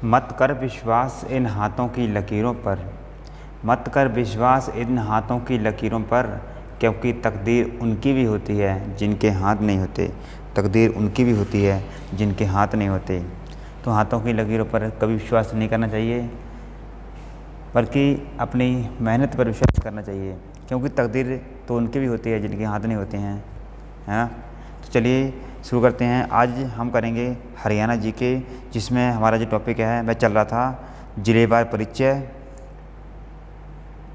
मत कर विश्वास इन हाथों की लकीरों पर, मत कर विश्वास इन हाथों की लकीरों पर, क्योंकि तकदीर उनकी भी होती है जिनके हाथ नहीं होते। तकदीर उनकी भी होती है जिनके हाथ नहीं होते। तो हाथों की लकीरों पर कभी विश्वास नहीं करना चाहिए, बल्कि अपनी मेहनत पर विश्वास करना चाहिए, क्योंकि तकदीर तो उनकी भी होती है जिनके हाथ नहीं होते हैं, है ना। तो चलिए शुरू करते हैं। आज हम करेंगे हरियाणा जीके, जिसमें हमारा जो टॉपिक है वह चल रहा था जिलेवार परिचय।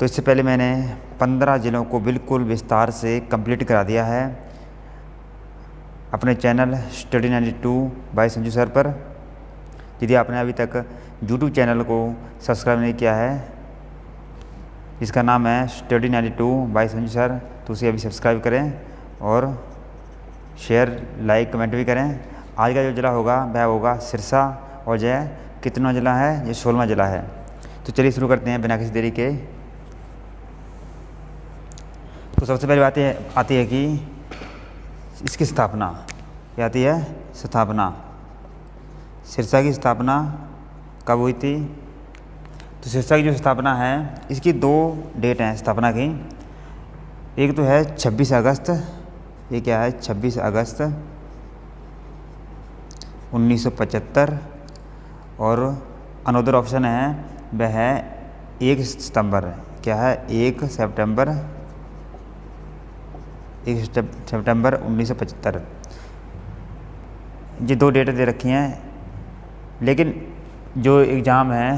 तो इससे पहले मैंने 15 ज़िलों को बिल्कुल विस्तार से कंप्लीट करा दिया है अपने channel study 92 by Sanju sir पर। यदि आपने अभी तक यूट्यूब चैनल को सब्सक्राइब नहीं किया है, इसका नाम है स्टडी 92 बाय संजू सर, तो उसे अभी सब्सक्राइब करें और शेयर लाइक कमेंट भी करें। आज का जो ज़िला होगा वह होगा सिरसा, और जो है कितना ज़िला है, ये 16वां ज़िला है। तो चलिए शुरू करते हैं बिना किसी देरी के। तो सबसे पहले बात आती है कि इसकी स्थापना क्या आती है, स्थापना। सिरसा की स्थापना कब हुई थी? तो सिरसा की जो स्थापना है, इसकी 2 डेट हैं स्थापना की। एक तो है 26 अगस्त, ये क्या है 26 अगस्त 1975, और अनदर ऑप्शन है वह है 1 सितंबर। क्या है 1 सितंबर 1975। ये 2 डेट दे रखी हैं, लेकिन जो एग्ज़ाम है,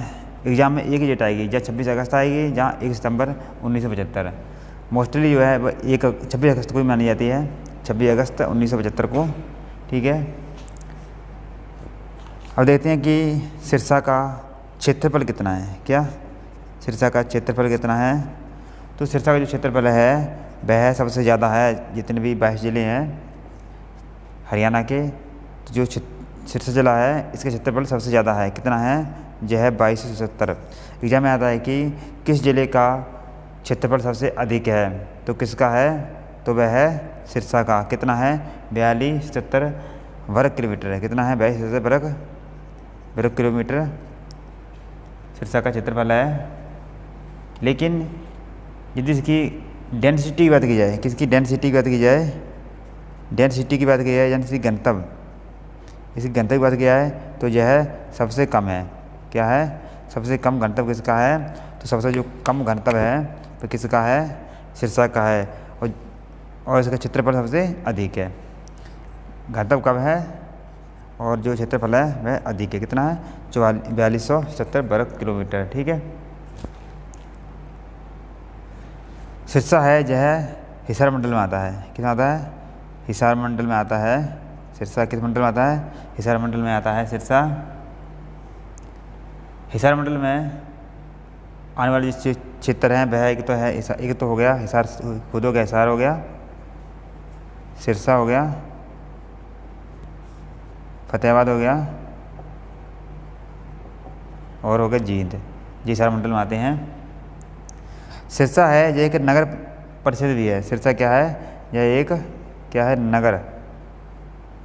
एग्ज़ाम में एक ही डेट आएगी, या 26 अगस्त आएगी या 1 सितंबर 1975। मोस्टली जो है वह 26 अगस्त को ही मानी जाती है, 26 अगस्त 1975 को। ठीक है, अब देखते हैं कि सिरसा का क्षेत्रफल कितना है। क्या सिरसा का क्षेत्रफल कितना है? तो सिरसा का जो क्षेत्रफल है वह सबसे ज़्यादा है, जितने भी 22 ज़िले हैं हरियाणा के, तो जो सिरसा ज़िला है इसका क्षेत्रफल सबसे ज़्यादा है। कितना है? यह है 2270। एग्जाम में आता है कि किस ज़िले का क्षेत्रफल सबसे अधिक है, तो किसका है? तो वह है सिरसा का। कितना है? 4270 वर्ग किलोमीटर है। कितना है? 4270 वर्ग किलोमीटर सिरसा का क्षेत्रफल है। लेकिन यदि इसकी डेंसिटी की बात की जाए, किसकी डेंसिटी की बात की जाए, डेंसिटी की बात की जाए, यानी इसकी घनत्व, इसकी घनत्व की बात की जाए, तो यह सबसे कम है। क्या है? सबसे कम घनत्व किसका है? तो सबसे जो कम घनत्व है तो किसका है? सिरसा का है। और इसका क्षेत्रफल सबसे अधिक है। घनत्व कम है और जो क्षेत्रफल है वह अधिक है। कितना है? 4270 वर्ग किलोमीटर। ठीक है, सिरसा है यह हिसार मंडल में आता है। कितना आता है? हिसार मंडल में आता है। सिरसा किस मंडल में आता है? हिसार मंडल में आता है सिरसा। हिसार मंडल में आने वाले जो क्षेत्र हैं वह एक तो है, एक तो हो गया हिसार, खुद हो गया हिसार, हो गया सिरसा, हो गया फतेहाबाद, हो गया और हो गया जींद। ये हिसार मंडल में आते हैं। सिरसा है यह एक नगर परिषद भी है। सिरसा क्या है? यह एक क्या है? नगर,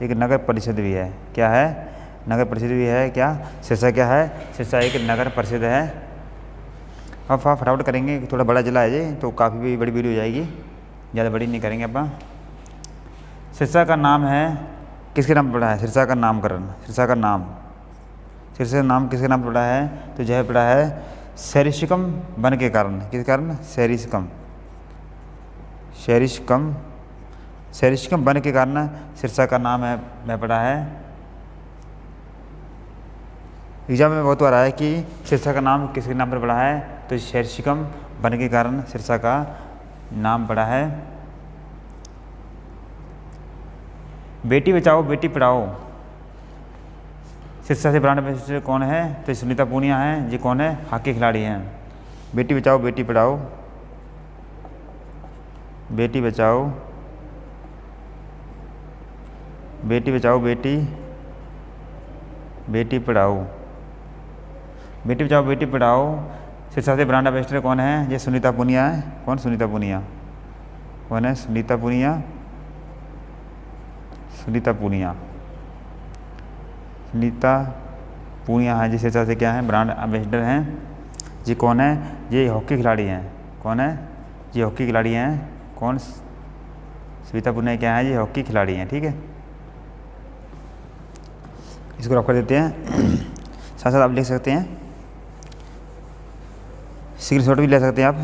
एक नगर परिषद भी है। क्या है? नगर परिषद भी है। क्या सिरसा क्या है? सिरसा एक नगर परिषद है। अब फटाफट करेंगे, थोड़ा बड़ा जिला है ये, तो काफ़ी भी बड़ी वीडियो हो जाएगी, ज़्यादा बड़ी नहीं करेंगे अपन। सिरसा का नाम है, किसके नाम पड़ा है? सिरसा का नामकरण, सिरसा का नाम, सिरसा का नाम किसके नाम पड़ा है? तो यह पड़ा है सेरिस्कम वन के कारण। किस कारण? सेरिस्कम, सेरिस्कम, सेरिस्कम वन के कारण सिरसा का नाम है वह पड़ा है। एग्जाम में बहुत बार आया कि सिरसा का नाम किसके नाम पर पड़ा है, तो सेरिस्कम वन के कारण सिरसा का नाम पड़ा है। बेटी बचाओ बेटी पढ़ाओ, सिरसा से ब्रांड एम्बेसडर कौन है? तो सुनीता पूनिया हैं। ये कौन है? हॉकी खिलाड़ी हैं। बेटी बचाओ बेटी पढ़ाओ, बेटी बचाओ, बेटी बचाओ बेटी, बेटी पढ़ाओ, बेटी बचाओ बेटी पढ़ाओ, सिरसा से ब्रांड एम्बेसडर कौन है? ये सुनीता पूनिया है। कौन? सुनीता पूनिया। कौन है? सुनीता पूनिया, सुनीता पूनिया, सुनीता पूनिया हैं जी सिरसा से क्या है, ब्रांड एम्बेसडर हैं। जी कौन है, ये हॉकी खिलाड़ी हैं। कौन है, ये हॉकी खिलाड़ी हैं। कौन, सविता पुनिया क्या है, ये हॉकी खिलाड़ी हैं। ठीक है, इसको रख कर देते हैं। साथ साथ आप लिख सकते हैं, स्क्रीनशॉट भी ले सकते हैं आप।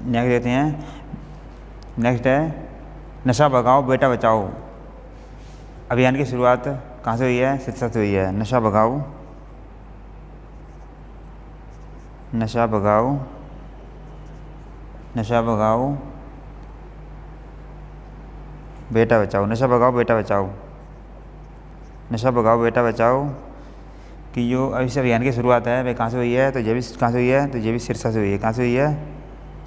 नेक्स्ट देते हैं, नेक्स्ट है नशा भगाओ बेटा बचाओ अभियान की शुरुआत कहाँ से हुई है, सिरसा से हुई है। नशा भगाओ, नशा भगाओ, नशा भगाओ बेटा बचाओ, नशा भगाओ बेटा बचाओ, नशा भगाओ बेटा बचाओ कि जो इस अभियान की शुरुआत है वह कहाँ से हुई है, तो ये भी कहाँ से हुई है, तो ये भी सिरसा से हुई है। कहाँ से हुई है,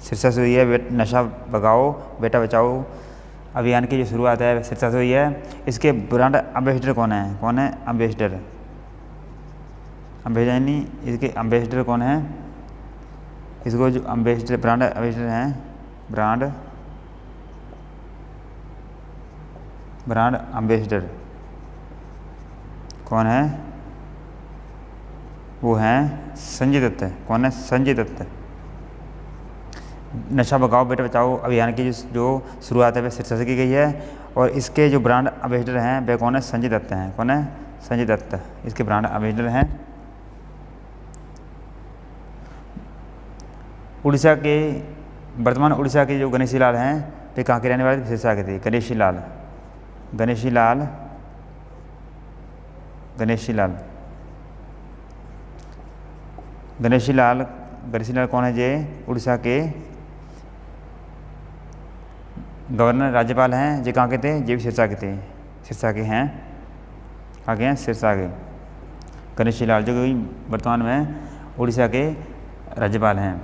सिरसा से हुई है। नशा भगाओ बेटा बचाओ अभियान की जो शुरुआत है सिरसा से हुई है। इसके ब्रांड एम्बेसडर कौन है, कौन है एम्बेसडर, एम्बेसडर यानी इसके एम्बेसडर कौन है, इसको जो एम्बेसडर ब्रांड एम्बेसडर हैं, ब्रांड एम्बेसडर कौन है, वो हैं संजय दत्त। कौन है, संजय दत्त। नशा भगाओ बेटा बचाओ अभियान की जो शुरुआत है वह सिरसा से की गई है और इसके जो ब्रांड एम्बेसडर हैं वह कौन है, संजय दत्त हैं। कौन है, संजय दत्त इसके ब्रांड एम्बेसडर हैं। उड़ीसा के, वर्तमान उड़ीसा के जो गणेशी लाल हैं वे कहाँ के रहने वाले थे, सिरसा के थे। गणेशी लाल, गणेशी लाल, गणेशी लाल, गणेशी लाल, गणेशी लाल कौन है, ये उड़ीसा के गवर्नर राज्यपाल हैं। ये कहाँ के थे, ये भी सिरसा के थे, सिरसा के हैं। कहाँ के हैं, सिरसा के। गणेशी लाल जो कि वर्तमान में उड़ीसा के राज्यपाल हैं।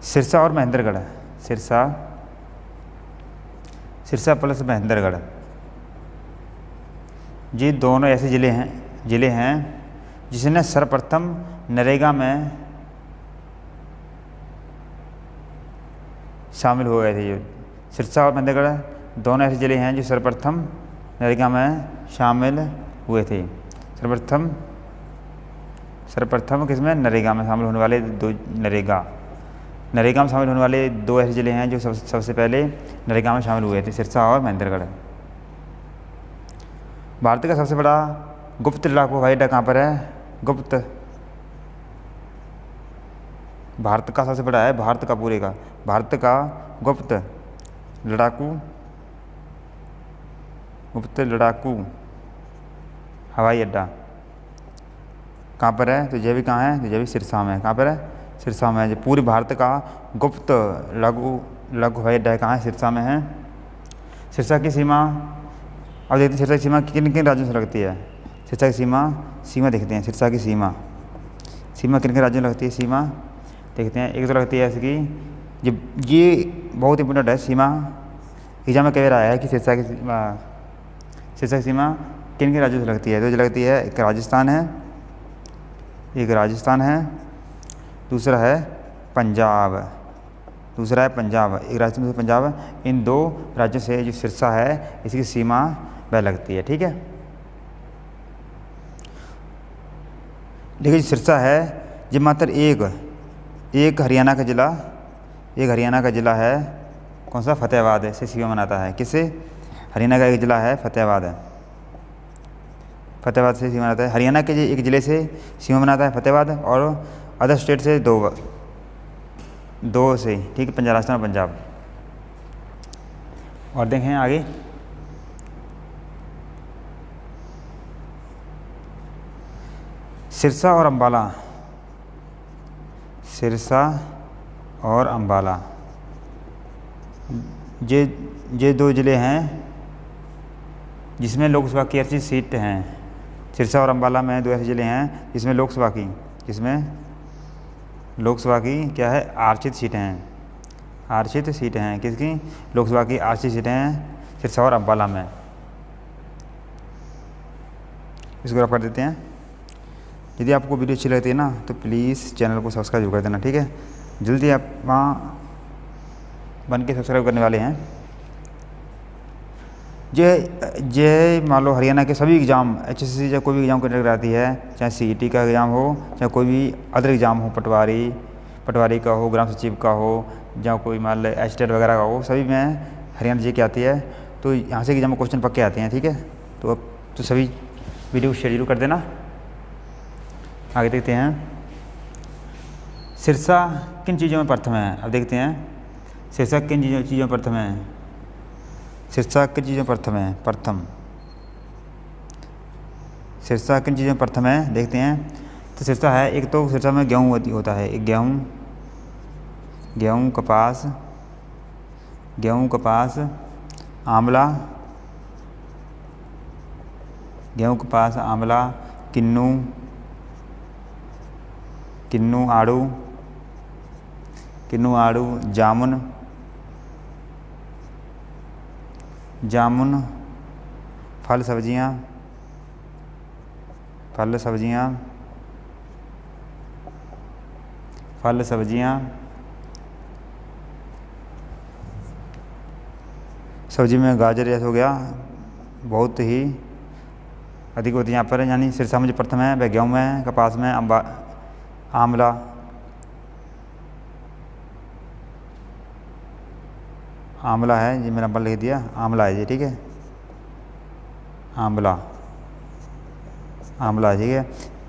सिरसा और महेंद्रगढ़, सिरसा, सिरसा प्लस महेंद्रगढ़, ये दोनों ऐसे ज़िले हैं जिसने सर्वप्रथम नरेगा में शामिल हो गए थे। जो सिरसा और महेंद्रगढ़ दोनों ऐसे ज़िले हैं जो सर्वप्रथम नरेगा में शामिल हुए थे। सर्वप्रथम किसमें, नरेगा में शामिल होने वाले दो, नरेगा में शामिल होने वाले दो ऐसे ज़िले हैं जो सबसे पहले नरेगा में शामिल हुए थे, सिरसा और महेंद्रगढ़। भारत का सबसे बड़ा गुप्त लड़ाकू हवाई अड्डा कहाँ पर है, गुप्त, भारत का सबसे बड़ा है, भारत का पूरे का, भारत का गुप्त लड़ाकू हवाई अड्डा कहाँ पर है, तो यह भी कहाँ है, तो यह भी सिरसा में है। कहाँ पर है, सिरसा में है। जो पूरे भारत का गुप्त लघु हवाई अड्डा कहाँ है, सिरसा में है। सिरसा की सीमा, अब देखते हैं सिरसा की सीमा किन किन राज्यों से लगती है। सिरसा की सीमा देखते हैं, सिरसा की सीमा किन किन राज्यों में लगती है, सीमा देखते हैं। एक तो लगती है ऐसे कि ये बहुत इंपॉर्टेंट है, सीमा एग्जाम में कह रहा है कि सिरसा की सीमा किन किन राज्यों से लगती है। तो जो लगती है, एक राजस्थान है, दूसरा है पंजाब, एक राजस्थान से पंजाब, इन दो राज्यों से जो सिरसा है इसकी सीमा वह लगती है। ठीक है, देखिए सिरसा है ये मात्र एक हरियाणा का ज़िला है। कौन सा, फतेहाबाद है, से सीमा बनाता है। किससे, हरियाणा का एक ज़िला है फतेहाबाद है, फतेहाबाद से सीमा बनाता है। हरियाणा के एक ज़िले से सीमा बनाता है फतेहाबाद और अदर स्टेट से दो से, ठीक है, राजस्थान और पंजाब। और देखें आगे, सिरसा और अम्बाला ये दो ज़िले हैं जिसमें लोकसभा की 80 सीट हैं। सिरसा और अम्बाला में दो ऐसे ज़िले हैं जिसमें लोकसभा की क्या है, आरक्षित सीटें हैं। किसकी, लोकसभा की आरक्षित सीटें हैं सिरसा और अम्बाला में। इसको रफ कर देते हैं। यदि आपको वीडियो अच्छी लगती है ना तो प्लीज़ चैनल को सब्सक्राइब कर देना। ठीक है, जल्दी आप वहाँ बन के सब्सक्राइब करने वाले हैं। जे मान लो हरियाणा के सभी एग्ज़ाम HSC या कोई भी एग्ज़ाम कंडक्ट कराती है, चाहे CET का एग्ज़ाम हो, चाहे कोई भी अदर एग्ज़ाम हो, पटवारी का हो, ग्राम सचिव का हो, या कोई मान लो एस्टेट वगैरह का हो, सभी में हरियाणा जी की आती है। तो यहाँ से एग्ज़ाम में क्वेश्चन पक्के आते हैं, ठीक है। तो अब तो सभी वीडियो को शेयर जरूर कर देना। आगे देखते हैं, सिरसा किन चीज़ों में प्रथम है। अब देखते हैं सिरसा किन चीज़ों में प्रथम है। सिरसा किन चीज़ों में प्रथम है। सिरसा किन चीज़ों में प्रथम है, देखते हैं। तो सिरसा है, एक तो सिरसा में गेहूँ होता है, एक गेहूँ कपास आंवला, किन्नू आड़ू, जामुन, फल सब्जियाँ, सब्जी में गाजर जैसे हो गया, बहुत ही अधिक होती है यहाँ पर। यानी सिरसा में जो प्रथम है वह गेहूँ में, कपास में, आंवला है, ये मेरा नंबर लिख दिया, आंवला है ये, ठीक है। आंवला है, ठीक है।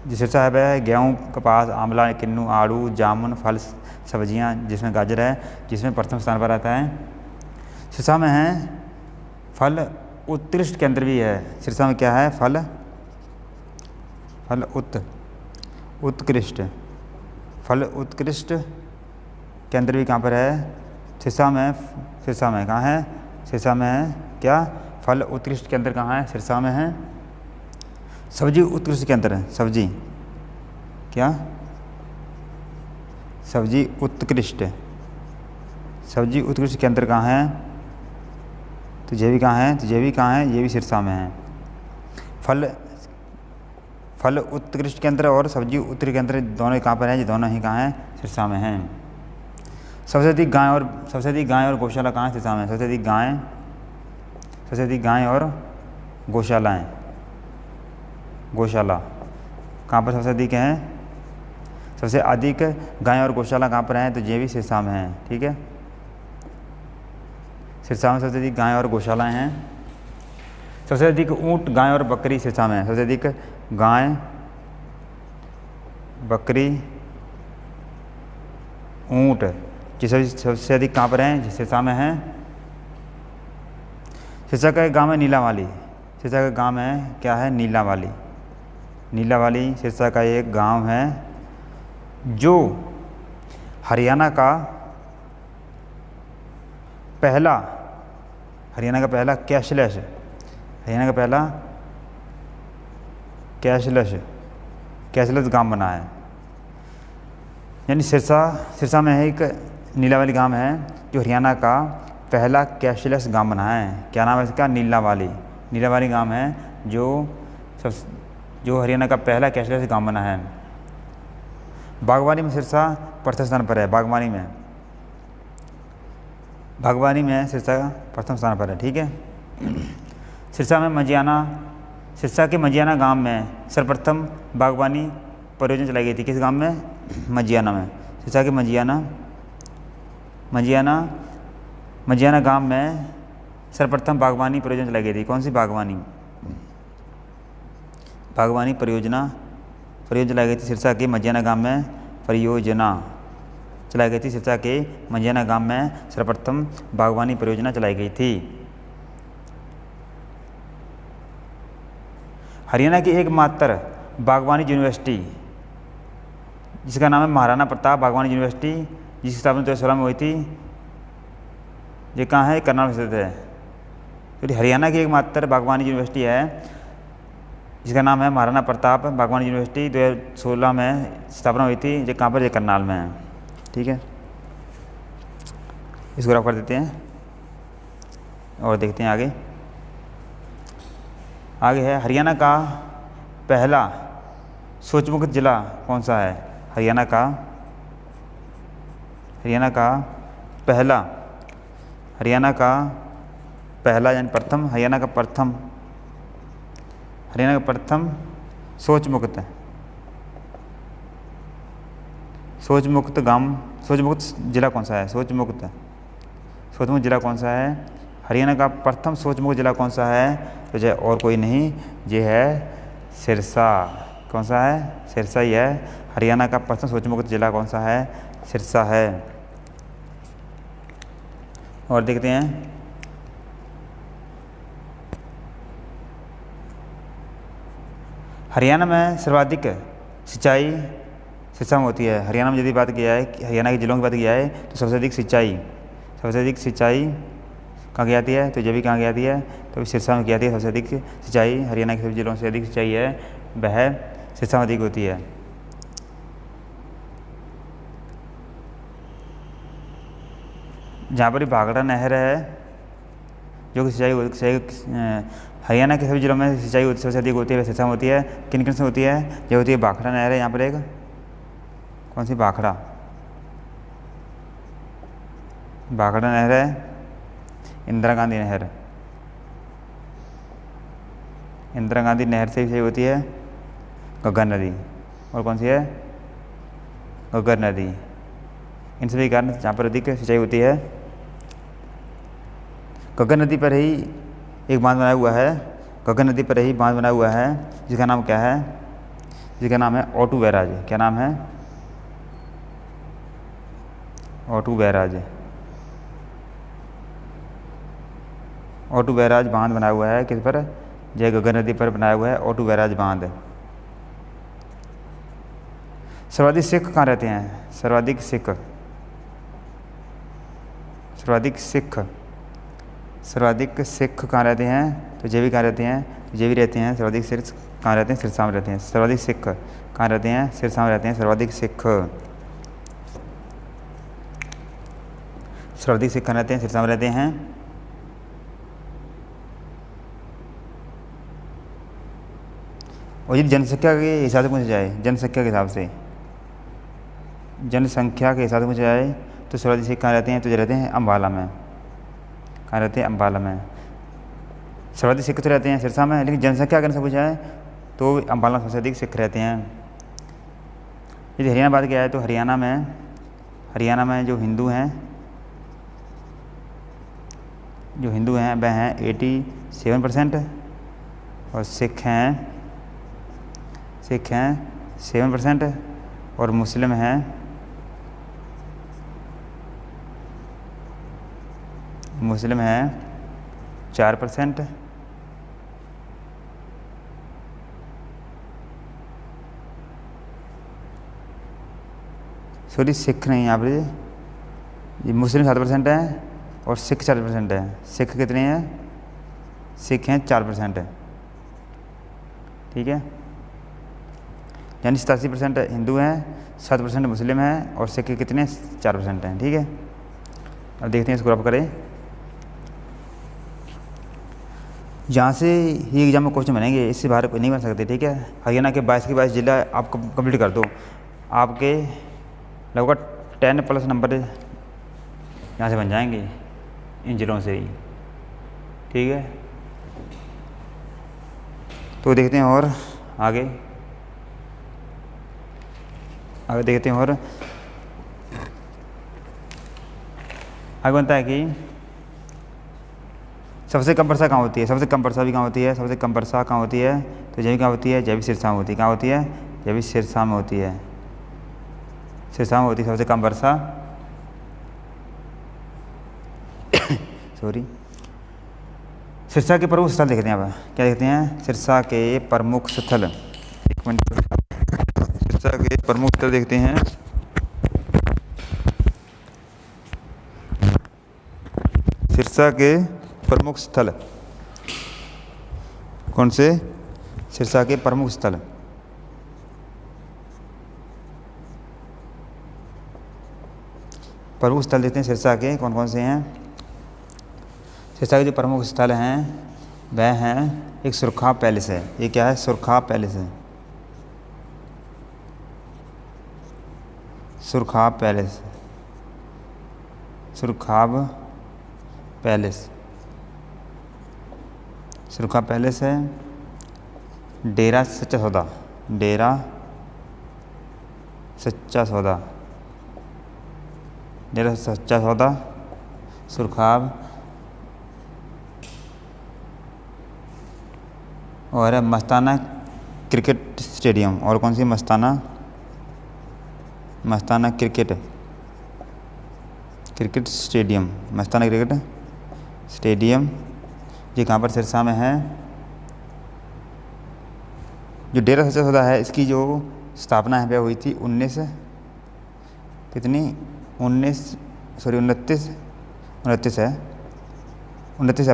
जो सिरसा है वह गेहूँ, कपास, आंवला, किन्नू, आड़ू, जामुन, फल सब्जियाँ जिसमें गाजर है, जिसमें प्रथम स्थान पर आता है। सिरसा में है फल उत्कृष्ट केंद्र भी है। सिरसा में क्या है, फल उत्कृष्ट केंद्र भी कहाँ पर है, सिरसा में कहाँ है, सिरसा में है क्या, फल उत्कृष्ट केंद्र कहाँ है, सिरसा में है। सब्जी उत्कृष्ट केंद्र है, सब्जी उत्कृष्ट केंद्र कहाँ है, तो ये भी कहाँ है, ये भी सिरसा में है। फल उत्कृष्ट केंद्र और सब्जी उत्कृष्ट केंद्र दोनों कहाँ पर है, ये दोनों ही कहाँ हैं, सिरसा में हैं। सबसे अधिक गाय और गौशाला कहाँ है, सिरसा में। सबसे अधिक गाय और गौशाला कहाँ पर सबसे अधिक हैं, सबसे अधिक गाय और गौशाला कहाँ पर हैं, तो ये भी सिरसा में है, ठीक है। सिरसा में सबसे अधिक गाय और गौशालाएँ हैं। सबसे अधिक ऊँट, गाय और बकरी सिरसा में है। सबसे अधिक गाय, बकरी, ऊँट ये सबसे अधिक कहाँ पर हैं, सिरसा में हैं। सिरसा का एक गाँव है नीलावाली। सिरसा का गाँव है क्या है, नीलावाली सिरसा का एक गांव है जो हरियाणा का पहला कैशलेस गांव बना है। यानी सिरसा में है एक नीलावाली गांव है जो हरियाणा का पहला कैशलेस गांव बना है। क्या नाम है इसका, नीलावाली गांव है जो हरियाणा का पहला कैशलेस गांव बना है। बागवानी में सिरसा प्रथम स्थान पर है। बागवानी में सिरसा प्रथम स्थान पर है, ठीक है। सिरसा के मजियाना गांव में सर्वप्रथम बागवानी परियोजना चलाई गई थी। किस गांव में, मजियाना में। सिरसा के मजियाना गांव में सर्वप्रथम बागवानी परियोजना चलाई गई थी। कौन सी बागवानी परियोजना चलाई गई थी सिरसा के मजियाना गांव में। परियोजना चलाई गई थी सिरसा के मजियाना गांव में, सर्वप्रथम बागवानी परियोजना चलाई गई थी। हरियाणा की एकमात्र बागवानी यूनिवर्सिटी जिसका नाम है महाराणा प्रताप बागवानी यूनिवर्सिटी, जिसकी स्थापना 2016 में हुई थी, ये कहाँ है, करनाल में स्थित है। तो हरियाणा की एकमात्र बागवानी यूनिवर्सिटी है जिसका नाम है महाराणा प्रताप बागवानी यूनिवर्सिटी, 2016 में स्थापना हुई थी। ये कहाँ पर, ये करनाल में है, ठीक है। इसको रफ कर देते हैं और देखते हैं आगे है हरियाणा का पहला सूचीबद्ध जिला कौन सा है। हरियाणा का पहला यानी प्रथम, हरियाणा का प्रथम, हरियाणा का प्रथम शौच मुक्त, शौच मुक्त गांव, शौच मुक्त जिला कौन सा है? शौच मुक्त जिला कौन सा है? हरियाणा का प्रथम शौच मुक्त जिला कौन सा है? तो जो और कोई नहीं, ये है सिरसा। कौन सा है? सिरसा ही है। हरियाणा का प्रथम शौच मुक्त जिला कौन सा है? सिरसा है। और देखते हैं, हरियाणा में सर्वाधिक सिंचाई सिरसा में होती है। हरियाणा में यदि बात किया है, हरियाणा के जिलों की बात किया है, तो सबसे अधिक सिंचाई कहाँ की जाती है? तो ये भी कहाँ की जाती है? तो सिरसा में की जाती है। सबसे अधिक सिंचाई हरियाणा के सभी जिलों से अधिक सिंचाई है वह सिरसा में अधिक होती है। जहाँ पर भाखड़ा नहर है, जो कि सिंचाई हरियाणा के सभी जिलों में सिंचाई सबसे अधिक होती है, वह सिरसा में होती है। किन किन से होती है? ये होती है भाखड़ा नहर है, यहाँ पर एक कौन सी? भाखड़ा नहर है, इंदिरा गांधी नहर से सिंचाई होती है, घग्गर नदी, और कौन सी है? घग्गर नदी। इन सभी कारण जहाँ पर अधिक सिंचाई होती है, घग्गर नदी पर ही एक बांध बनाया हुआ है, घग्गर नदी पर ही बांध बनाया हुआ है, जिसका नाम क्या है? जिसका नाम है ओटू बैराज। क्या नाम है? ओटू बैराज। ओटू बैराज बांध बनाया हुआ है, किस पर? जय घग्गर नदी पर बनाया हुआ है ओटू बैराज बांध। सर्वाधिक सिख कहाँ रहते हैं? सर्वाधिक सिख कहाँ रहते हैं? तो ये भी कहाँ रहते हैं? तो ये भी रहते हैं। सर्वाधिक सिख कहाँ रहते हैं? सिरसा में रहते हैं। सर्वाधिक सिख कहाँ रहते हैं? सिरसा में रहते हैं। सर्वाधिक सिख कहाँ रहते हैं? सिरसा में रहते हैं। और यदि जनसंख्या के हिसाब से पूछा जाए, जनसंख्या के हिसाब से पूछा जाए, तो सर्वाधिक सिख कहाँ रहते हैं? तो ये रहते हैं अम्बाला में। कहाँ रहते हैं? अम्बाला में। सर्वाधिक सिख तो रहते हैं सिरसा में, लेकिन जनसंख्या अगर से पूछा जाए तो अम्बाला में सबसे अधिक सिख रहते हैं। यदि हरियाणा बात किया है, तो हरियाणा में जो हिंदू हैं वह हैं 87%, और सिख हैं 7%, और मुस्लिम हैं 4%, सॉरी सिख नहीं, यहाँ पर ये मुस्लिम 7% है और सिख 4% है। सिख कितने हैं? सिख हैं 4%, ठीक है। यानी 87% हिंदू हैं, 7% मुस्लिम हैं, और सिख कितने? 4% हैं, ठीक है। अब देखते हैं, इसको आप करें। जहाँ से ही एग्जाम में क्वेश्चन बनेंगे, इससे बाहर कोई नहीं बन सकते, ठीक है। हरियाणा के 22 के 22 जिला आप कंप्लीट कर दो, आपके लगभग 10+ नंबर यहाँ से बन जाएंगे, इन जिलों से ही, ठीक है। तो देखते हैं और आगे देखते हैं, और आगे बनता है कि सबसे कम वर्षा कहाँ होती है? सबसे कम वर्षा भी कहाँ होती है? सबसे कम वर्षा कहाँ होती है? तो जब कहाँ होती है? जब सिरसा में होती है। कहाँ होती है? जब सिरसा में होती है। सिरसा में होती है सबसे कम वर्षा। सॉरी, सिरसा के प्रमुख स्थल देखते हैं। अब क्या देखते हैं? सिरसा के प्रमुख स्थल, एक मिनट, सिरसा के प्रमुख स्थल देखते हैं। सिरसा के प्रमुख स्थल कौन से? सिरसा के प्रमुख स्थल, देखते हैं सिरसा के कौन कौन से हैं। सिरसा के जो प्रमुख स्थल हैं वह हैं, एक सुरखाब पैलेस है। ये क्या है? सुरखाब पैलेस है। सुरखाब पैलेस, सुरखा पहले से, डेरा सच्चा सौदा, डेरा सच्चा सौदा, डेरा सच्चा सौदा, सुरखाब और मस्ताना क्रिकेट स्टेडियम। और कौन सी? मस्ताना क्रिकेट स्टेडियम, मस्ताना क्रिकेट स्टेडियम। ये कहाँ पर? सिरसा में है। जो डेरा सच्चा सौदा है इसकी जो स्थापना है वह हुई थी 29 कितनी 29 सॉरी 29 29 है 29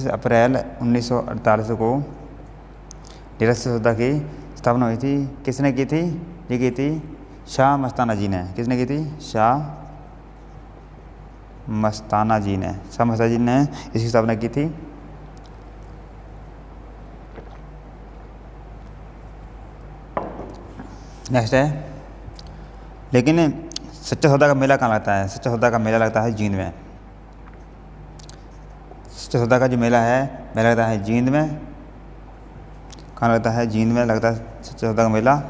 अप्रैल 1948 को डेरा सच्चा सौदा की स्थापना हुई थी। किसने की थी? ये की थी शाह मस्ताना जी ने। किसने की थी? शाह मस्ताना जी ने इसकी स्थापना की थी। नेक्स्ट है, लेकिन सच्चा सौदा का मेला कहाँ लगता है? सच्चा सौदा का मेला लगता है जींद में। सच्चा सौदा का जो मेला है मेला लगता है जींद में। कहाँ लगता है? जींद में लगता है सच्चा सौदा का मेला।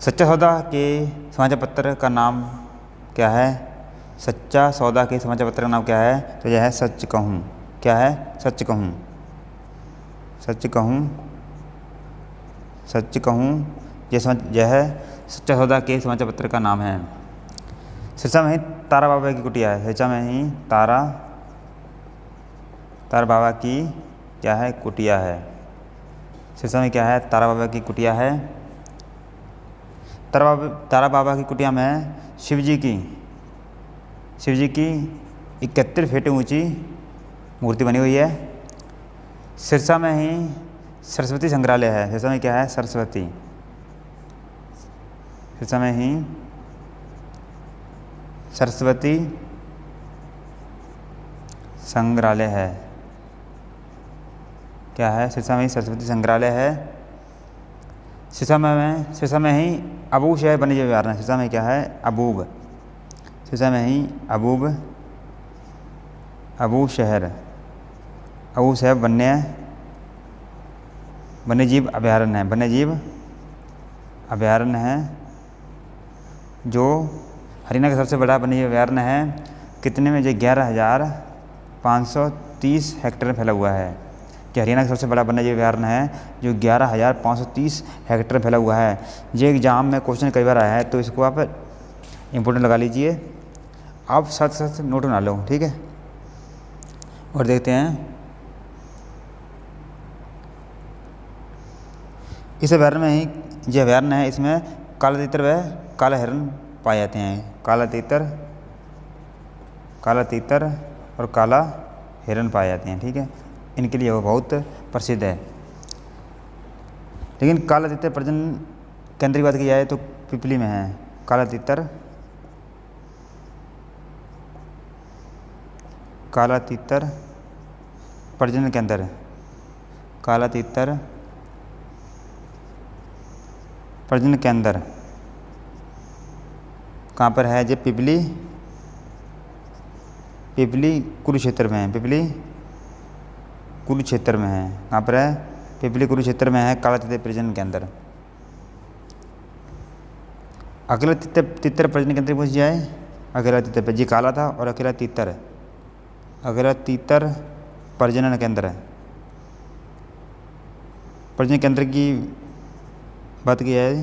सच्चा सौदा के समाचार पत्र का नाम क्या है? सच्चा सौदा के समाचार पत्र का नाम क्या है? तो यह है सच कहूँ। क्या है? सच कहूँ। सच कहूँ, सच कहूँ, यह है सच्चा सौदा के समाचार पत्र का नाम है। सिरसा में ही तारा बाबा की कुटिया है। सिरसा में ही तारा बाबा की क्या है? कुटिया है। सिरसा में क्या है? तारा बाबा की कुटिया है। तारा बाबा की कुटिया में शिव जी की 71 फीट ऊंची मूर्ति बनी हुई है। सिरसा में ही सरस्वती संग्रहालय है। सिरसा में क्या है? सरस्वती। सिरसा में ही सरस्वती संग्रहालय है। क्या है? सिरसा में ही सरस्वती संग्रहालय है। सिरसा में ही अबूब शहर वन्य जीव अभयारण्य। सिरसा में क्या है? अबूब। सिरसा में ही अबूब शहर वन्य जीव अभयारण्य है। वन्य जीव अभयारण्य है जो हरियाणा का सबसे बड़ा वन्य जीव अभयारण्य है। कितने में? जो 11,530 हेक्टेयर में फैला हुआ है। कि हरियाणा का सबसे बड़ा वन्य जीव अभयारण्य है जो 11,530 हेक्टेयर फैला हुआ है। ये एग्जाम में क्वेश्चन कई बार आया है तो इसको आप इम्पोर्टेंट लगा लीजिए। आप साथ नोट बना लो, ठीक है। और देखते हैं इस अभयारण्य में ही जो अभयारण्य है इसमें काला तीतर व काला हिरण पाए जाते हैं। काला तीतर और काला हिरण पाए जाते हैं, ठीक है। इनके लिए वो बहुत प्रसिद्ध है। लेकिन काला तीतर प्रजनन केंद्र की बात की जाए तो पिपली में है। काला तीतर प्रजनन केंद्र, काला तीतर प्रजनन केंद्र कहाँ पर है? जो पिपली कुरुक्षेत्र में है। पिपली कुरुक्षेत्र में है। कहाँ पर है? पिपली कुरुक्षेत्र में है काला तीतर प्रजनन केंद्र। अकेला तीतर प्रजनन केंद्र पूछ जाए, अकेला तीतर पर जी काला था और अकेला तीतर प्रजनन केंद्र की बात की जाए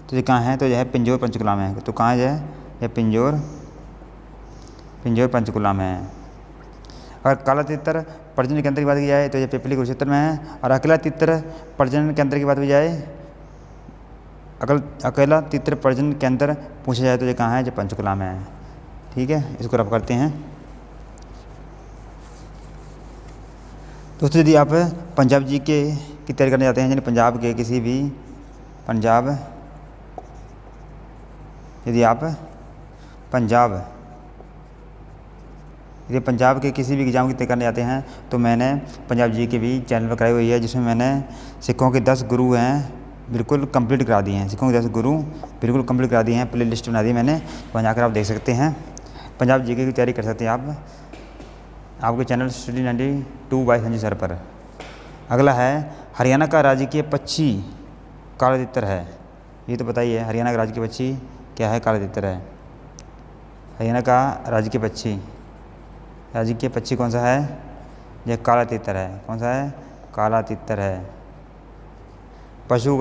तो ये कहाँ है? तो यह है पिंजौर पंचकुला में है। तो कहाँ है यह? पिंजौर पंचकुला में है। अगर काला तीतर प्रजनन केंद्र की बात की जाए तो यह पिपली कुरुक्षेत्र में है। और अकेला तीतर प्रजनन केंद्र की बात की जाए, अकेला तीतर प्रजनन केंद्र पूछा जाए तो ये कहाँ है? जो पंचकुला में है, ठीक है। इसको रफ करते हैं। दोस्तों यदि आप पंजाब जी के की तैयारी करने जाते हैं, यानी पंजाब के किसी भी यदि पंजाब के किसी भी एग्ज़ाम की तैयारी करने जाते हैं तो मैंने पंजाब जी के भी चैनल पर कराई हुई है, जिसमें मैंने सिखों के 10 गुरु हैं बिल्कुल कंप्लीट करा दिए हैं। सिखों के 10 गुरु बिल्कुल कंप्लीट करा दिए हैं। प्ले लिस्ट बना दी मैंने, वहाँ जाकर आप देख सकते हैं। पंजाब जी की तैयारी कर सकते हैं आप। आपके channel study 92 by Sanjay sir पर। अगला है हरियाणा का राजकीय पक्षी काला तितर है। ये तो बताइए हरियाणा का राजकीय पक्षी क्या है? काला तितर है। हरियाणा का राजकीय पक्षी कौन सा है? यह काला तितर है। कौन सा है? काला तितर है। पशु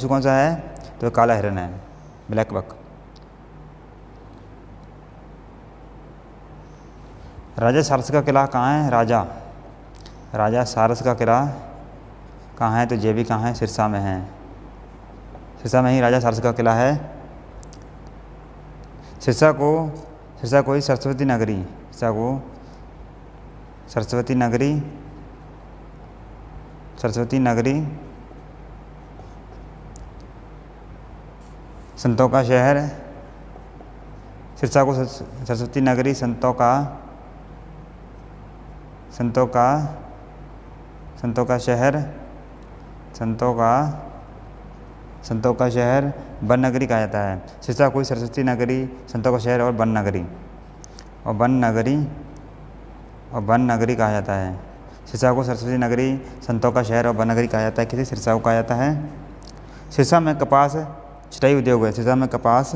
कौन सा है? तो काला हिरन है, ब्लैक बक। राजा सारस का किला कहाँ है? राजा सारस का किला कहाँ है? तो ये भी कहाँ है? सिरसा में है। सिरसा में ही राजा सारस का किला है। सिरसा को ही सरस्वती नगरी संतों का शहर। सिरसा को सरस्वती नगरी संतों का शहर वन नगरी कहा जाता है। सिरसा को सरस्वती नगरी संतों का शहर और वन नगरी कहा जाता है। सिरसा को सरस्वती नगरी संतों का शहर और वन नगरी कहा जाता है। किसी सिरसा को कहा जाता है। सिरसा में कपास छटाई उद्योग है। सिरसा में कपास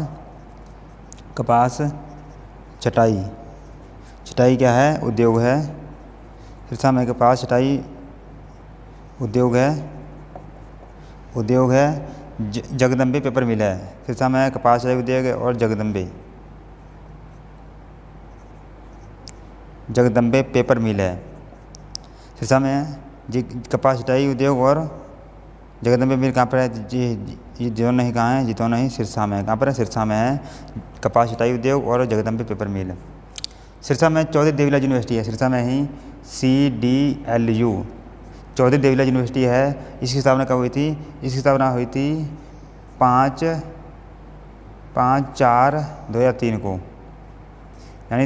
छटाई क्या है? उद्योग है। सिरसा में कपास छटाई उद्योग है। जगदम्बे पेपर मिल है। सिरसा में कपास छटाई उद्योग और जगदम्बे पेपर मिल है। सिरसा में कपास छटाई उद्योग और जगदम्बे मिल कहाँ पर है? ये दोनों ही कहाँ हैं? दोनों ही सिरसा में है। कहाँ पर है? सिरसा में है कपास छटाई उद्योग और जगदम्बे पेपर मिल। सिरसा में चौधरी देवीलाल यूनिवर्सिटी है। सिरसा में ही CDLU चौधरी देवीलाल यूनिवर्सिटी है। इसकी स्थापना कब हुई थी? इसकी स्थापना हुई थी 5/4/2003 को, यानी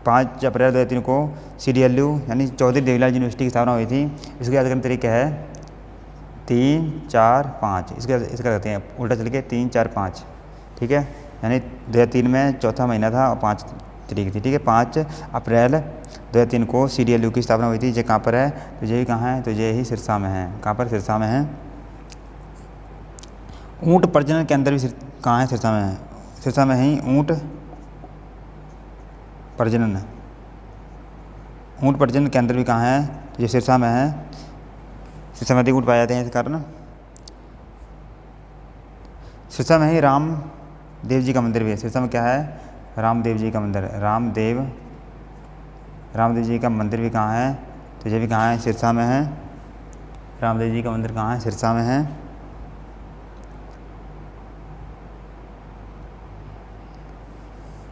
5 अप्रैल 2003 को CDLU यानी चौधरी देवीलाल यूनिवर्सिटी की स्थापना हुई थी। इसके याद करने तरीका है 3, 4, 5। इसका करते हैं उल्टा चल के 3, 4, 5। ठीक है, यानी 2003 में चौथा महीना था और 5 तारीख थी। ठीक है, 5 अप्रैल 2003 को CDLU की स्थापना हुई थी। ये कहाँ पर है? तो ये कहाँ है? तो ये ही सिरसा में है। कहाँ पर? सिरसा में है। ऊँट प्रजनन केंद्र भी कहाँ है? सिरसा में है। सिरसा में ही ऊँट प्रजनन केंद्र भी कहाँ है? तो ये सिरसा में है। सिरसा में अधिक ऊँट पाए जाते हैं इस कारण। सिरसा में ही रामदेव जी का मंदिर भी है। सिरसा में क्या है? रामदेव जी का मंदिर। रामदेव जी का मंदिर भी कहाँ है? तो ये भी कहाँ है? सिरसा में है। रामदेव जी का मंदिर कहाँ है? सिरसा में है।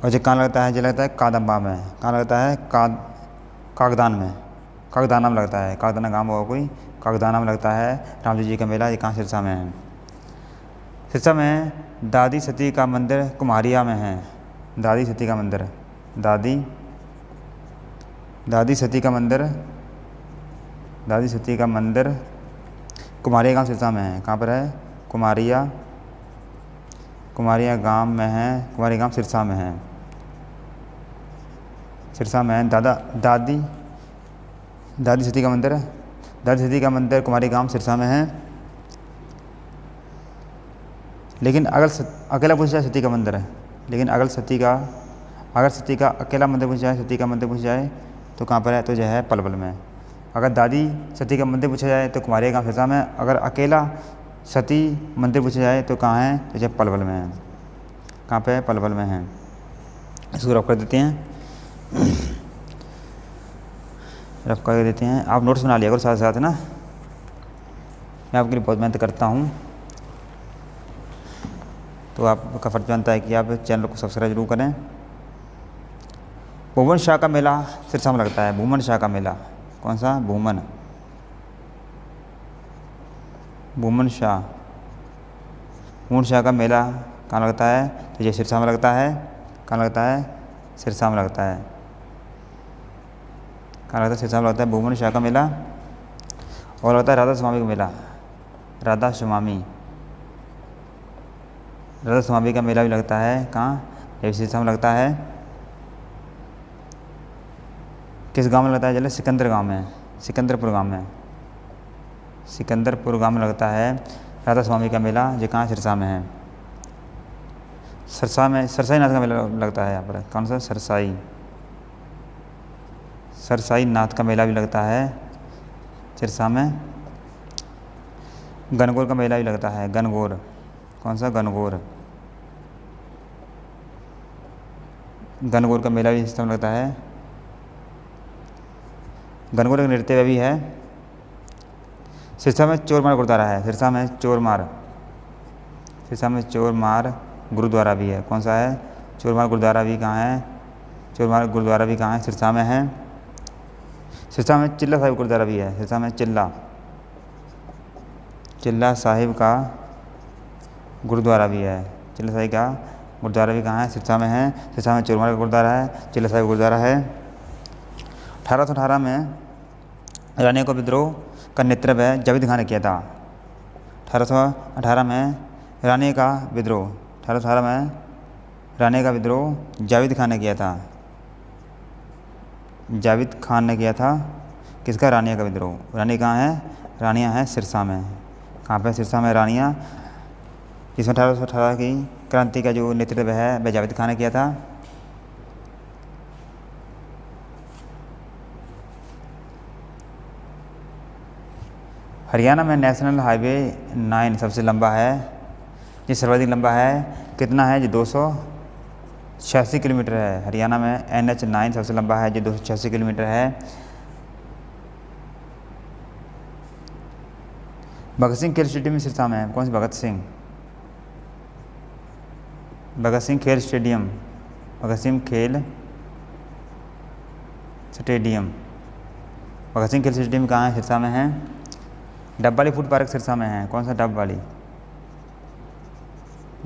और जो कहाँ लगता है? जो लगता है कादम्बा में। कहाँ लगता है? कागदान में। कागदाना में लगता है। कागदाना गाँव होगा कोई, कागदाना में लगता है रामदेव जी का मेला। ये कहाँ? सिरसा में है। सिरसा में दादी सती का मंदिर कुम्हारिया में है। दादी सती का मंदिर कुम्हारिया गाँव सिरसा में है। कहाँ पर है? कुम्हारिया गाँव में है। कुम्हारिया गाँव सिरसा में है। सिरसा में दादी सती का मंदिर कुम्हारिया गाँव सिरसा में है। लेकिन अगर अकेला पूछ जाए सती का मंदिर है। लेकिन अगर सती का अकेला मंदिर पूछ जाए, सती का मंदिर पूछ जाए तो कहाँ पर है? तो यह है पलवल में। अगर दादी सती का मंदिर पूछा जाए तो कुम्हारिया गाँव सिरसा में। अगर अकेला सती मंदिर पूछा जाए तो कहाँ है? तो यह पलवल में है। कहाँ पे है? पलवल में है। इसको रफ कर देते हैं। आप नोट्स बना लिया करो साथ साथ ना। मैं आपके लिए बहुत मेहनत करता हूँ, तो आपका फर्ज बनता है कि आप चैनल को सब्सक्राइब जरूर करें। भूमन शाह का मेला सिरसा में लगता है। भूमन शाह का मेला कौन सा? भूमन शाह का मेला कहाँ लगता है? तो ये सिरसा में लगता है। कहाँ लगता है? सिरसा में लगता है। कहाँ लगता है? सिरसा में लगता है भूमन शाह का मेला। और लगता है राधा स्वामी का मेला। राधा स्वामी का मेला भी लगता है। कहाँ? ये सिरसा में लगता है। किस गांव में लगता है? चले सिकंदर गांव में, सिकंदरपुर गांव में, सिकंदरपुर गांव में लगता है राधा स्वामी का मेला, जो कहाँ? सिरसा में है। सरसा में सरसाई नाथ का मेला लगता है यहाँ पर। कौन सा? सरसाई, सरसाई नाथ का मेला भी लगता है सिरसा में। गणगौर का मेला भी लगता है, गणगौर। कौन सा? गणगौर, गणगौर का मेला भी इस समय लगता है। गणगौर एक नृत्य भी है। सिरसा में चोरमार गुरुद्वारा है, सिरसा में चोरमार, सिरसा में चोरमार गुरुद्वारा भी है। कौन सा है? चोरमार गुरुद्वारा भी कहाँ है? चोरमार गुरुद्वारा भी कहाँ है? सिरसा में है। सिरसा में चिल्ला साहिब गुरुद्वारा भी है, सिरसा में चिल्ला, चिल्ला साहिब का गुरुद्वारा भी है। चिल्ला साहिब का गुरुद्वारा भी कहाँ है? सिरसा में है। सिरसा में चोरमार का गुरुद्वारा है, चिल्ला साहिब गुरुद्वारा है। 1818 में रानी को विद्रोह का नेतृत्व है जावेद खान ने किया था। 1818 में रानी का विद्रोह, 1818 में रानी का विद्रोह जावेद खान ने किया था। जावेद खान ने किया था किसका? रानिया का विद्रोह। रानी कहाँ है? रानियाँ हैं सिरसा में। कहाँ पे? सिरसा में रानियाँ, जिसमें 1818 की क्रांति का जो नेतृत्व है वह जावेद खान ने किया था। हरियाणा में नेशनल हाईवे 9 सबसे लंबा है, ये सर्वाधिक लंबा है। कितना है? जो 286 किलोमीटर है। हरियाणा में NH 9 सबसे लंबा है, जो 286 किलोमीटर है। भगत सिंह खेल स्टेडियम सिरसा में है। कौन सी? भगत सिंह, भगत सिंह खेल स्टेडियम, भगत सिंह खेल स्टेडियम, भगत सिंह खेल स्टेडियम कहाँ है? सिरसा में है। डब्बाली फूड पार्क सिरसा में है। कौन सा? Dabwali,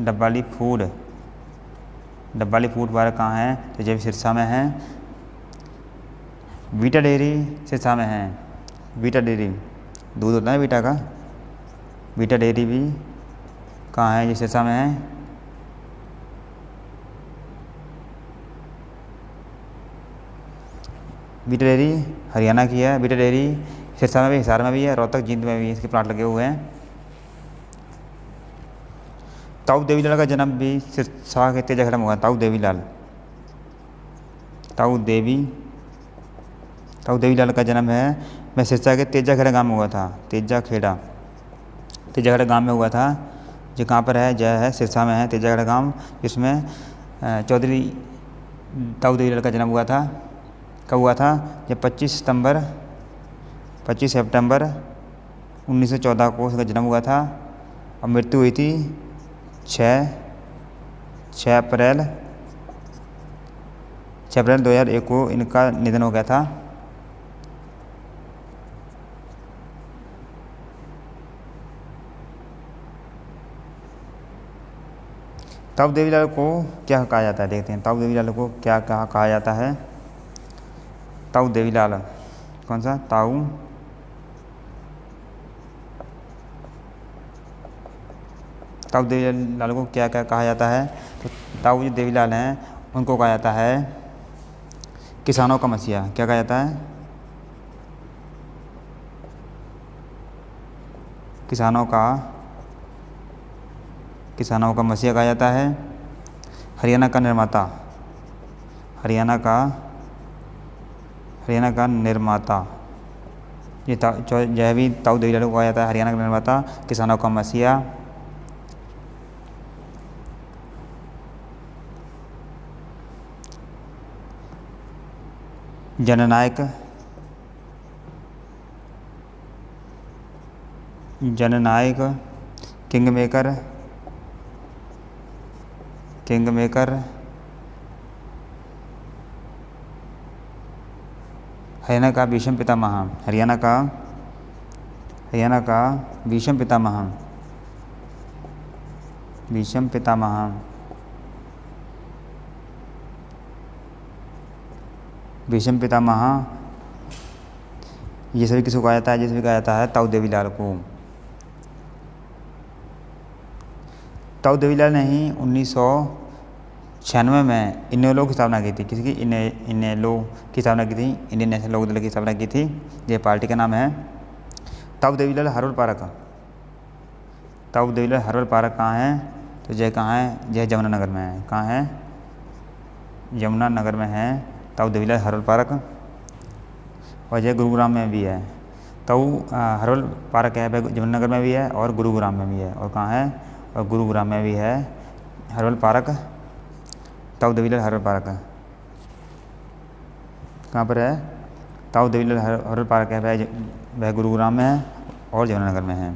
Dabwali food, Dabwali food park कहाँ है? तो जब सिरसा में है। बीटा डेयरी सिरसा में है। बीटा डेयरी, दूध होता है बीटा का, बीटा डेयरी भी कहाँ है? ये सिरसा में है। बीटा डेयरी हरियाणा की है। बीटा डेयरी सिरसा में भी, हिसार में भी है, रोहतक जींद में भी इसके प्लांट लगे हुए हैं। ताऊ देवीलाल का जन्म भी सिरसा के तेजाखेड़ा में हुआ। ताऊ देवीलाल, ताऊ देवीलाल का जन्म है वह सिरसा के तेजाखेड़ा गांव में हुआ था। तेजाखेड़ा, तेजाखेड़ा गांव में हुआ था, जो कहाँ पर है? जय है सिरसा में है तेजाखेड़ा गांव, जिसमें चौधरी ताऊ देवीलाल का जन्म हुआ था। कब हुआ था? जब 25 सितंबर 1914 को उसका जन्म हुआ था और मृत्यु हुई थी 6 अप्रैल 2001 को इनका निधन हो गया था। ताऊ देवीलाल को क्या कहा जाता है? देखते हैं ताऊ देवीलाल को क्या कहा जाता है। ताऊ देवीलाल, कौन सा? ताऊ देवीलाल को क्या कहा जाता है? तो ताऊ जो देवीलाल हैं उनको कहा जाता है किसानों का मसीहा। क्या कहा जाता है? किसानों का मसीहा कहा जाता है। हरियाणा का निर्माता, हरियाणा का निर्माता, यह भी ताऊ देवीलाल को कहा जाता है। हरियाणा का निर्माता, किसानों का मसीहा। जननायक, किंगमेकर, हरियाणा का भीष्म पितामह, हरियाणा का भीष्म पितामह, भीष्म पितामह, ये सभी किसको कहा जाता है? ये सभी कहा जाता है ताऊ देवीलाल को। ताऊ देवीलाल ने ही 96 में इनेलो की स्थापना की थी। किसकी? इनेलो की स्थापना की थी, इंडियन नेशनल लोक दल की स्थापना की थी। ये पार्टी का नाम है। ताऊ देवीलाल हरवल पार्क, ताऊ देवीलाल हरवल पार्क कहाँ है? तो यह कहाँ है? यह यमुनानगर में है। कहाँ है? यमुनानगर में है ताऊ देवीलाल हरवल पार्क। और यह गुरुग्राम में भी है। ताऊ हरवल पार्क है वह यमुनानगर में भी है और गुरुग्राम में भी है। और कहाँ है? और गुरुग्राम में भी है हरवल पार्क, ताऊ देवीलाल हरवल पार्क। कहाँ पर है? ताऊ देवीलाल हरवल पार्क है वह गुरुग्राम में है और यमुनानगर में है।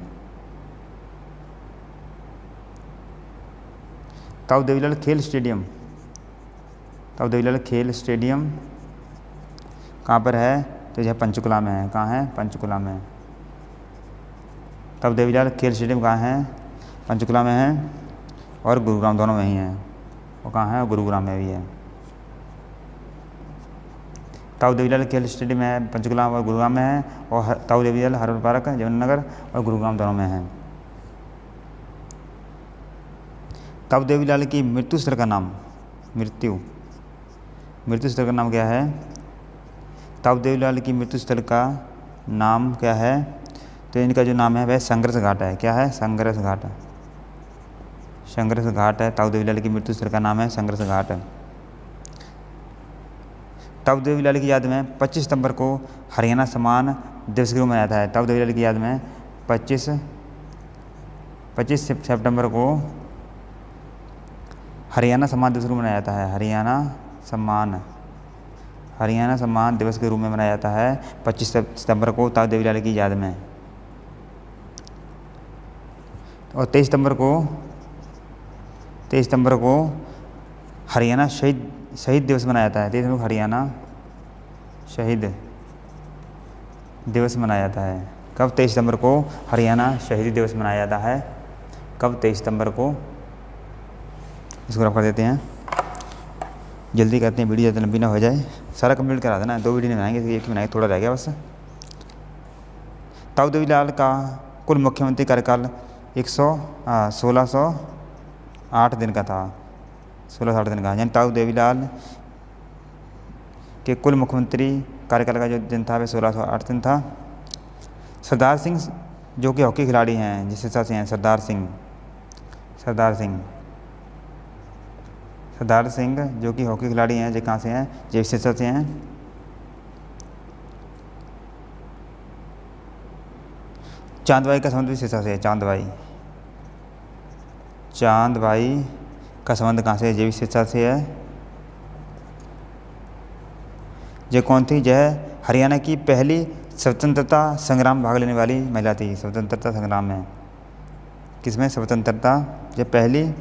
ताऊ देवीलाल खेल स्टेडियम, ताऊ देवीलाल खेल स्टेडियम कहाँ पर है? तो यह पंचकुला में है। कहाँ है? पंचकुला में। ताऊ देवीलाल खेल स्टेडियम कहाँ है? पंचकुला में है और गुरुग्राम दोनों में ही है। और कहाँ है? गुरुग्राम में भी है। ताऊ देवीलाल खेल स्टेडियम है पंचकुला और गुरुग्राम में है। और ताऊ देवीलाल हरवल पार्क यमुनानगर और गुरुग्राम दोनों में है। ताऊ देवीलाल की मृत्यु स्थल का नाम, मृत्यु स्थल का नाम क्या है? ताऊ देवीलाल की मृत्यु स्थल का नाम क्या है? तो इनका जो नाम है वह संघर्ष घाट है। क्या है? संघर्ष घाट। संघर्ष घाट है। ताऊ देवीलाल की मृत्यु स्थल का नाम है संघर्ष घाट। ताऊ देवीलाल की याद में 25 सितंबर को हरियाणा सम्मान दिवस के रूप में मनाया जाता है। ताऊ देवीलाल की याद में 25 सितंबर को हरियाणा सम्मान दिवस के रूप में मनाया जाता है। हरियाणा सम्मान दिवस के रूप में मनाया जाता है 25 सितंबर को ताऊ देवीलाल की याद में। और 23 सितंबर को हरियाणा शहीद दिवस मनाया जाता है। 23 सितंबर को हरियाणा शहीद दिवस मनाया जाता है। कब? 23 सितंबर को हरियाणा शहीद दिवस मनाया जाता है। कब? 23 सितंबर को। इसको रफ कर देते हैं, जल्दी करते हैं, वीडियो ज़्यादा लंबी ना हो जाए। सारा कंप्लीट करा देना, 2 वीडियो नहीं बनाएंगे, एक ही बनाएंगे, थोड़ा रह गया बस। ताऊ देवीलाल का कुल मुख्यमंत्री कार्यकाल 1608 दिन का था। 1608 दिन का, यानी ताऊ देवीलाल के कुल मुख्यमंत्री कार्यकाल का जो दिन था वह 1608 दिन था। सरदार सिंह जो कि हॉकी खिलाड़ी हैं, जिस हिसाब से हैं सरदार सिंह जो कि हॉकी खिलाड़ी हैं, जो कहाँ से हैं? जो सिरसा से हैं। चांदबाई का संबंध भी सिरसा से है। चांदबाई का संबंध कहाँ से है? ये भी सिरसा से है। ये कौन थी? यह हरियाणा की पहली स्वतंत्रता संग्राम भाग लेने वाली महिला थी। स्वतंत्रता संग्राम में, किसमें? स्वतंत्रता। ये पहली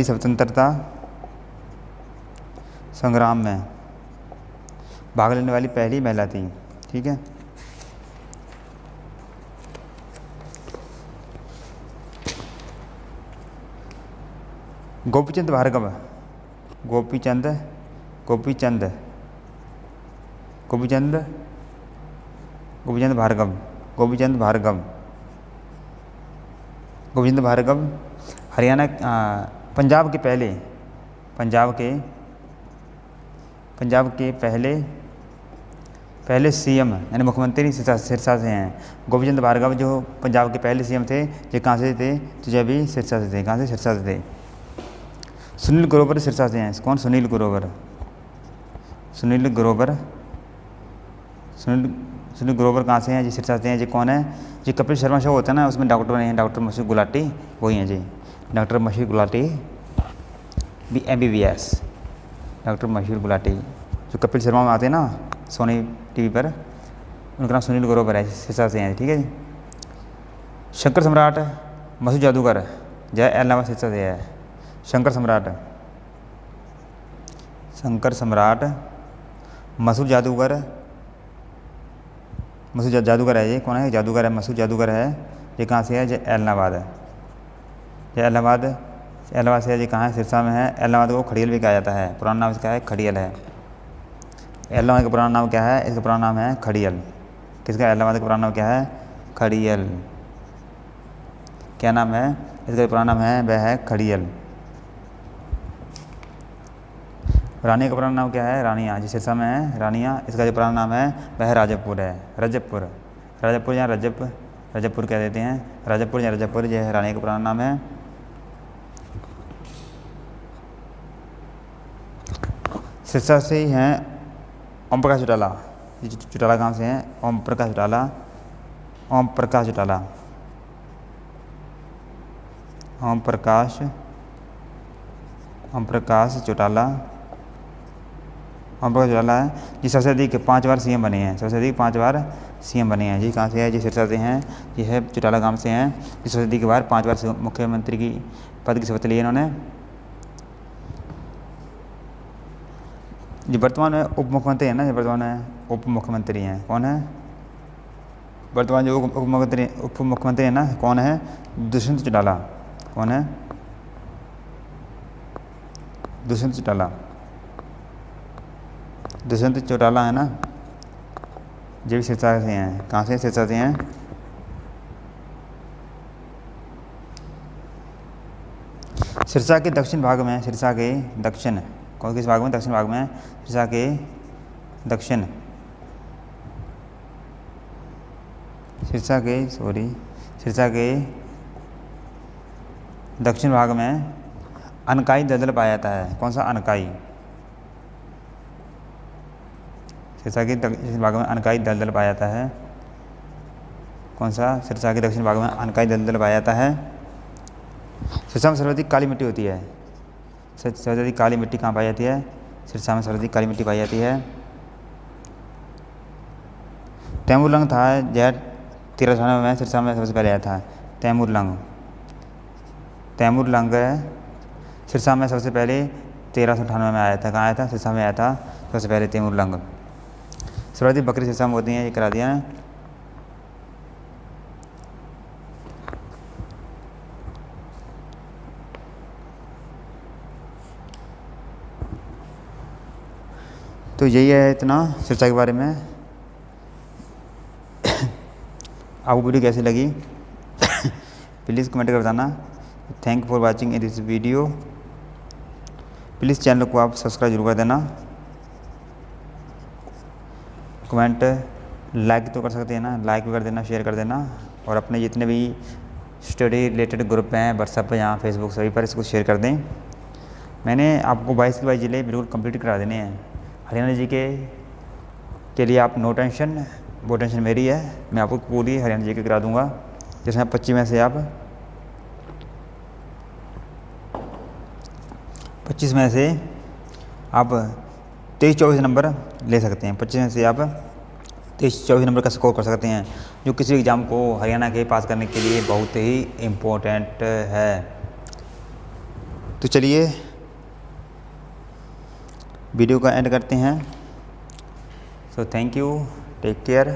स्वतंत्रता संग्राम में भाग लेने वाली पहली महिला थी। ठीक है। गोपीचंद भार्गव, गोपीचंद भार्गव हरियाणा पंजाब के पहले सीएम यानी मुख्यमंत्री सिरसा से हैं। गोपीचंद भार्गव जो पंजाब के पहले सीएम थे, ये कहाँ से थे? तो ये भी सिरसा से थे। कहाँ से? सिरसा से थे। सुनील ग्रोवर सिरसा से हैं। कौन? सुनील ग्रोवर कहाँ से हैं? जी सिरसा से हैं। जी कौन है? जी कपिल शर्मा शो होता है ना, उसमें डॉक्टर बने हैं, डॉक्टर मशहूर गुलाटी, वही हैं जी, डॉक्टर मशहूर गुलाटी MBBS, डॉक्टर मशहूर गुलाटी जो कपिल शर्मा में आते हैं ना सोनी टीवी पर, उनका नाम सुनील ग्रोवर है, सिरसा से हैं। ठीक है जी। शंकर सम्राट मसूद जादूगर जय एलनाबाद सिरसा से है। शंकर सम्राट मसूद जादूगर है। ये कौन है? जादूगर है, मसूद जादूगर है। ये कहाँ से है? ये इलाहाबाद है। ये इलाहाबाद से है। ये कहाँ है? सिरसा में है। इलाहाबाद को खड़ियल भी कहा जाता है। पुराना नाम इसका है खड़ियल है। इलाहाबाद का पुराना नाम क्या है? इसका पुराना नाम है खड़ियल। किसका? इलाहाबाद का पुराना नाम क्या है? खड़ियल। क्या नाम है? इसका जो पुराना नाम है वह है खड़ियल। रानी का पुराना नाम क्या है? रानिया। जो सिरसा में है रानिया, इसका जो पुराना नाम है वह है राजपुर है, रजबपुर। रजबपुर या रजबपुर कह देते हैं, रजबपुर या रजबपुर, यह है रानी का पुराना नाम है। सिरसा से ही हैं ओम प्रकाश चौटाला। चौटाला कहाँ से हैं? ओम प्रकाश चौटाला। ओम प्रकाश चौटाला, ओम प्रकाश चौटाला। ओम प्रकाश चौटाला है जी सबसे अधिक 5 बार सीएम बने हैं, सबसे अधिक 5 बार सीएम बने हैं जी। कहाँ से है? जी सिरसा से हैं, ये है चौटाला गांव से हैं। जी सबसे अधिक बार 5 बार मुख्यमंत्री की पद की शपथ ली है इन्होंने। जी वर्तमान में उप मुख्यमंत्री है ना, जो वर्तमान में उप मुख्यमंत्री हैं, कौन है वर्तमान जो उप मुख्यमंत्री है ना, कौन है? दुष्यंत चौटाला। कौन है? दुष्यंत चौटाला। दुष्यंत चौटाला है ना, जो भी सिरसा से हैं। कहाँ से? सिरसा से हैं। सिरसा के दक्षिण भाग में, सिरसा के दक्षिण, कौन किस भाग में? दक्षिण भाग में। सिरसा के दक्षिण, सिरसा के दक्षिण भाग में अनकाई दलदल पाया जाता है। कौन सा? अनकाई। सिरसा के दक्षिण भाग में अनकाई दलदल पाया जाता है। कौन सा? सिरसा के दक्षिण भाग में अनकाई दलदल पाया जाता है। सिरसा में सर्वाधिक काली मिट्टी होती है। सर्वाधिक काली मिट्टी कहाँ पाई जाती है? सिरसा में सर्वाधिक काली मिट्टी पाई जाती है। तैमूरलंग था यह 1398 में सिरसा में सबसे पहले आया था। तैमूरलंग सिरसा में सबसे पहले 1398 में आया था। कहाँ आया था? सिरसा में आया था सबसे पहले तैमूरलंग। सर्वाधिक बकरी सिरसा में होती हैं, ये करा दिया है। तो यही है इतना सिरसा के बारे में। आपको वीडियो कैसी लगी प्लीज़ कमेंट कर बताना। Thank you for watching this video. Please channel को आप सब्सक्राइब जरूर कर देना। कमेंट लाइक तो कर सकते हैं ना, लाइक भी कर देना, शेयर कर देना। और अपने जितने भी स्टडी रिलेटेड ग्रुप हैं व्हाट्सएप या फेसबुक सभी पर इसको शेयर कर दें। मैंने आपको 22 के 22 ज़िले बिल्कुल कंप्लीट करा देने हैं। हरियाणा जी के लिए आप नो टेंशन, वो टेंशन मेरी है। मैं आपको पूरी हरियाणा जी के करा दूंगा, जिसमें 25 में से आप 23-24 नंबर ले सकते हैं। 25 में से आप 23-24 नंबर का स्कोर कर सकते हैं, जो किसी एग्ज़ाम को हरियाणा के पास करने के लिए बहुत ही इम्पोर्टेंट है। तो चलिए वीडियो का एंड करते हैं। So thank you, take care.